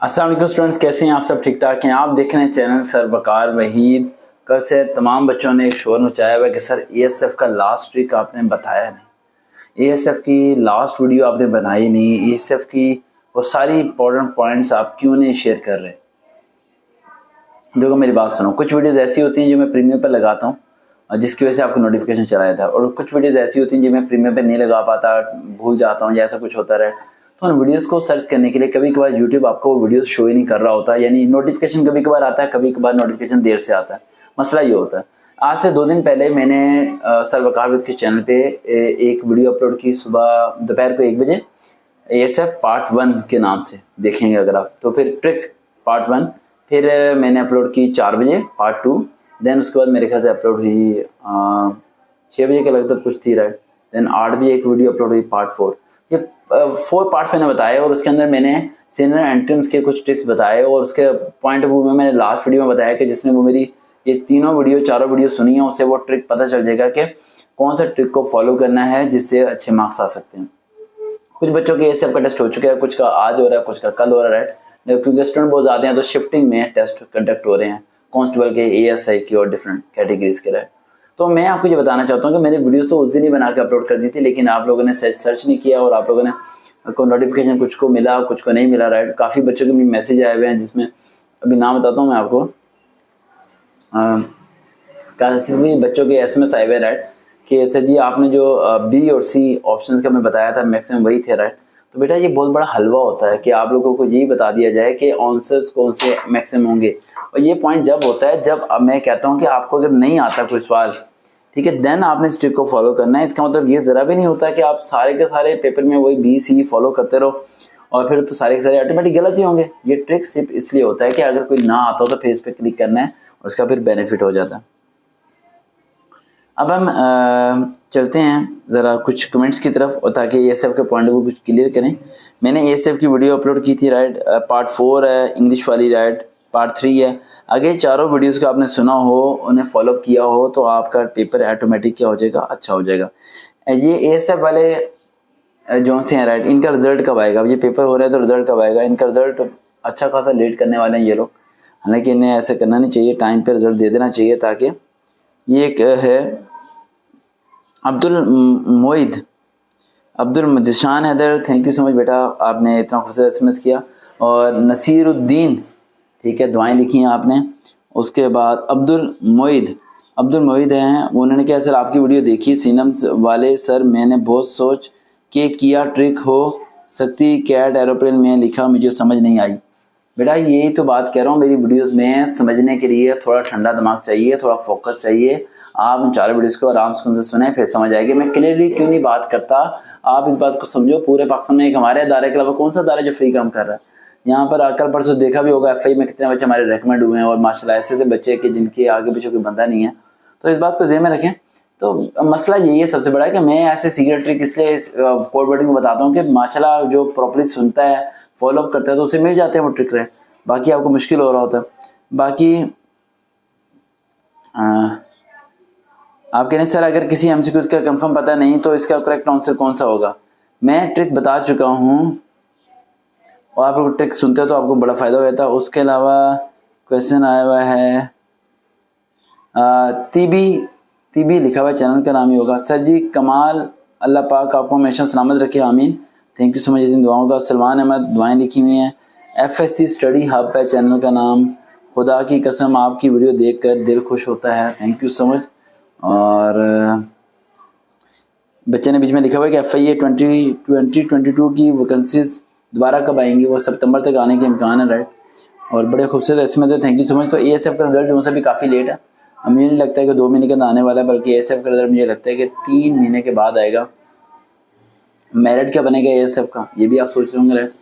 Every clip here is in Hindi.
अस्सलाम वालेकुम स्टूडेंट्स, कैसे हैं आप? सब ठीक ठाक हैं? आप देख रहे हैं चैनल सर वकार वहीद। कल से तमाम बच्चों ने एक शोर मचाया हुआ है कि सर एएसएफ का लास्ट ट्रिक आपने बताया नहीं, एएसएफ की लास्ट वीडियो आपने बनाई नहीं, एएसएफ की वो सारी इंपॉर्टेंट पॉइंट्स आप क्यों नहीं शेयर कर रहे। देखो मेरी बात सुनो, कुछ वीडियोज़ ऐसी होती हैं जो मैं प्रीमियम पर लगाता हूँ जिसकी वजह से आपको नोटिफिकेशन चला जाता है, और कुछ वीडियोज़ ऐसी होती हैं जो मैं प्रीमियम पे नहीं लगा पाता, भूल जाता हूँ या ऐसा कुछ होता रहे। तो उन वीडियोस को सर्च करने के लिए कभी कभार यूट्यूब आपको वो वीडियोस शो ही नहीं कर रहा होता, यानी नोटिफिकेशन कभी कभार आता है, कभी कभार नोटिफिकेशन देर से आता है। मसला ये होता है। आज से 2 दिन पहले मैंने सर वकार वहीद के चैनल पे एक वीडियो अपलोड की सुबह दोपहर को 1 बजे, एएसएफ पार्ट 1 के नाम से देखेंगे अगर आप तो। फिर ट्रिक पार्ट 1 फिर मैंने अपलोड की 4 बजे पार्ट 2। देन उसके बाद मेरे ख्याल से अपलोड हुई 6 बजे के लगभग कुछ थी, राइट। देन 8 बजे एक वीडियो अपलोड हुई पार्ट 4। ये 4 पार्ट्स मैंने बताए और उसके अंदर मैंने सीनियर एंट्रेंस के कुछ ट्रिक्स बताए, और उसके पॉइंट ऑफ व्यू में मैंने लास्ट वीडियो में बताया कि जिसने वो मेरी ये चारों वीडियो सुनी है उससे वो ट्रिक पता चल जाएगा कि कौन सा ट्रिक को फॉलो करना है जिससे अच्छे मार्क्स आ सकते हैं। कुछ बच्चों के एएसएफ का टेस्ट हो चुका है, कुछ का आज हो रहा है, कुछ का कल हो रहा है, राइट। क्योंकि स्टूडेंट बहुत ज़्यादा हैं तो शिफ्टिंग में टेस्ट कंडक्ट हो रहे हैं कांस्टेबल के, एएसआई के और डिफरेंट कैटेगरीज के, राइट। तो मैं आपको ये बताना चाहता हूँ कि मैंने वीडियोस तो उस दिन ही बना के अपलोड कर दी थी, लेकिन आप लोगों ने सर्च नहीं किया और आप लोगों ने को नोटिफिकेशन कुछ को मिला कुछ को नहीं मिला, राइट। काफ़ी बच्चों के भी मैसेज आए हुए हैं जिसमें अभी नाम बताता हूँ मैं आपको। काफ़ी बच्चों के एसएमएस आए हुए, राइट, कि सर जी आपने जो बी और सी ऑप्शंस का मैं बताया था मैक्सिमम वही थे, राइट। तो बेटा ये बहुत बड़ा हलवा होता है कि आप लोगों को यही बता दिया जाए कि आंसर्स कौन से मैक्सिमम होंगे, और ये पॉइंट जब होता है जब मैं कहता हूँ कि आपको अगर नहीं आता कोई सवाल, ठीक है, देन आपने इस ट्रिक को फॉलो करना है। इसका मतलब ये ज़रा भी नहीं होता कि आप सारे के सारे पेपर में वही बी सी फॉलो करते रहो और फिर तो सारे के सारे ऑटोमेटिक गलत ही होंगे। ये ट्रिक सिर्फ इसलिए होता है कि अगर कोई ना आता हो तो फिर इस पर क्लिक करना है, उसका फिर बेनिफिट हो जाता है। अब हम चलते हैं ज़रा कुछ कमेंट्स की तरफ, और ताकि एएसएफ के पॉइंट को कुछ क्लियर करें। मैंने एएसएफ की वीडियो अपलोड की थी, राइट, पार्ट 4 है इंग्लिश वाली, राइट, पार्ट 3 है। आगे चारों वीडियोस को आपने सुना हो, उन्हें फॉलो किया हो तो आपका पेपर ऑटोमेटिक क्या हो जाएगा, अच्छा हो जाएगा। ये एएसएफ वाले जो से हैं, राइट, इनका रिजल्ट कब आएगा? अब ये पेपर हो रहा है तो रिजल्ट कब आएगा? इनका रिजल्ट अच्छा खासा लेट करने वाले हैं ये लोग, हालांकि इन्हें ऐसे करना नहीं चाहिए, टाइम पे रिजल्ट दे देना चाहिए। ताकि ये एक है Abdul Majishan Haider, thank you so much बेटा, आपने इतना खूबसूरत एसएमएस किया। और नसीरुद्दीन, ठीक है, दुआएं लिखी हैं आपने। उसके बाद अब्दुल मोहिद हैं, उन्होंने क्या सर आपकी वीडियो देखी सीनम वाले, सर मैंने बहुत सोच के किया, ट्रिक हो सकती कैट एरोप्लेन में लिखा, मुझे समझ नहीं आई। बेटा यही तो बात कह रहा हूँ, मेरी वीडियोस में समझने के लिए थोड़ा ठंडा दिमाग चाहिए, थोड़ा फोकस चाहिए। आप उन 4 वीडियोस को आराम से सुने, फिर समझ आएगी मैं क्लियरली क्यों नहीं बात करता। आप इस बात को समझो, पूरे पाकिस्तान में एक हमारे अदारे के अलावा कौन सा अदारा जो फ्री काम कर रहा है? यहाँ पर कल परसों देखा भी होगा एफआई में कितने बच्चे हमारे रेकमेंड हुए हैं, और माशाल्लाह ऐसे बच्चे कि जिनके आगे पीछे कोई बंदा नहीं है। तो इस बात को ज़हन में रखें। तो मसला यही है सबसे बड़ा कि मैं ऐसे सीक्रेट ट्रिक इसलिए कोड वर्डिंग में बताता हूँ कि माशाल्लाह जो प्रॉपर्ली सुनता है, फॉलो अप करता है तो उसे मिल जाते हैं वो ट्रिक रहे, बाकी आपको मुश्किल हो रहा होता है। बाकी आप कह रहे हैं सर अगर किसी एमसीक्यूज का कंफर्म पता नहीं तो इसका करेक्ट आंसर कौन सा होगा? मैं ट्रिक बता चुका हूँ और आप लोग ट्रिक सुनते हो तो आपको बड़ा फ़ायदा हो जाता है। उसके अलावा क्वेश्चन आया हुआ है, तीबी लिखा हुआ चैनल का नाम ही होगा। सर जी कमाल, अल्लाह पाक आपको हमेशा सलामत रखे, आमीन, thank you so much in दुआओं का। सलमान अहमद, दुआएं लिखी हुई हैं। एफएससी स्टडी हब है चैनल का नाम, खुदा की कसम आपकी वीडियो देखकर दिल खुश होता है, थैंक यू सो मच। और बच्चे ने बीच में लिखा हुआ है कि एफआईए 2022 की वैकेंसीज दोबारा कब आएंगी? वो सितंबर तक आने के इम्कान है, राइट। और बड़े खूबसूरत एसएमएस है, थैंक यू सो मच। तो एएसएफ का रिजल्ट जो भी काफ़ी लेट है, मुझे नहीं लगता है कि 2 महीने के अंदर आने वाला है, बल्कि एएसएफ का रिजल्ट मुझे लगता है कि 3 महीने के बाद आएगा। मेरिट क्या बनेगा एएसएफ का, ये भी आप सोच रहे होंगे, राइट।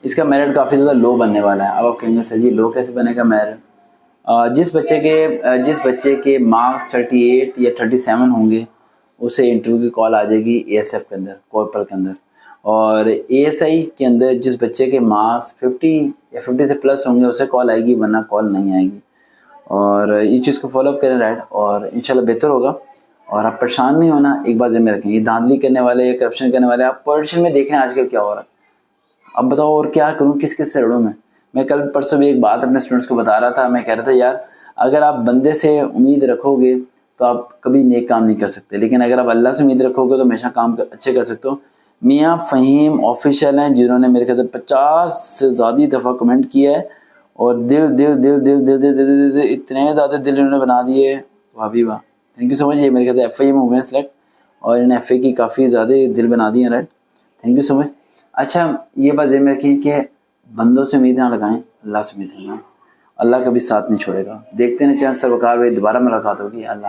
इसका मेरिट काफ़ी ज़्यादा लो बनने वाला है। अब आप कहेंगे सर जी लो कैसे बनेगा मेरिट? जिस बच्चे के मार्क्स 38 या 37 होंगे उसे इंटरव्यू की कॉल आ जाएगी एएसएफ के अंदर, कॉर्पोरल के अंदर। और एएसआई के अंदर जिस बच्चे के मार्क्स 50 या 50 से प्लस होंगे उसे कॉल आएगी, वरना कॉल नहीं आएगी। और ये चीज़ को फॉलो अप करें, राइट, और इंशाल्लाह बेहतर होगा। और आप परेशान नहीं होना, एक बात ज़हन में रखें, ये धांधली करने वाले या करप्शन करने वाले, आप पॉलिटिशियन में देख रहे हैं आजकल क्या हो रहा है। अब बताओ और क्या करूँ, किस किस से लड़ूँ मैं? मैं कल परसों भी एक बात अपने स्टूडेंट्स को बता रहा था, मैं कह रहा था यार अगर आप बंदे से उम्मीद रखोगे तो आप कभी नेक काम नहीं कर सकते, लेकिन अगर आप अल्लाह से उम्मीद रखोगे तो हमेशा काम अच्छे कर सकते हो। मियाँ फ़हीम ऑफिशियल हैं जिन्होंने मेरे ख्याल से 50 से ज़्यादा दफ़ा कमेंट किया है और दिल दिल दिल दिल दिल दिल दिल दिल दिल इतने ज़्यादा दिल इन्होंने बना दिए, वाह भी वाह, थैंक यू सो मच। ये मेरे ख्याल से FA में हुए हैं सेलेक्ट और इन्हें FA की काफ़ी ज़्यादा दिल बना दिए, right, thank you so much. अच्छा ये बात ज़हन में रखिए कि बंदों से उम्मीद ना लगाएं, अल्लाह से उम्मीद लगाएं, अल्लाह कभी साथ नहीं छोड़ेगा। देखते हैं चैनल सर वकार भाई, दोबारा मुलाकात होगी। अल्लाह।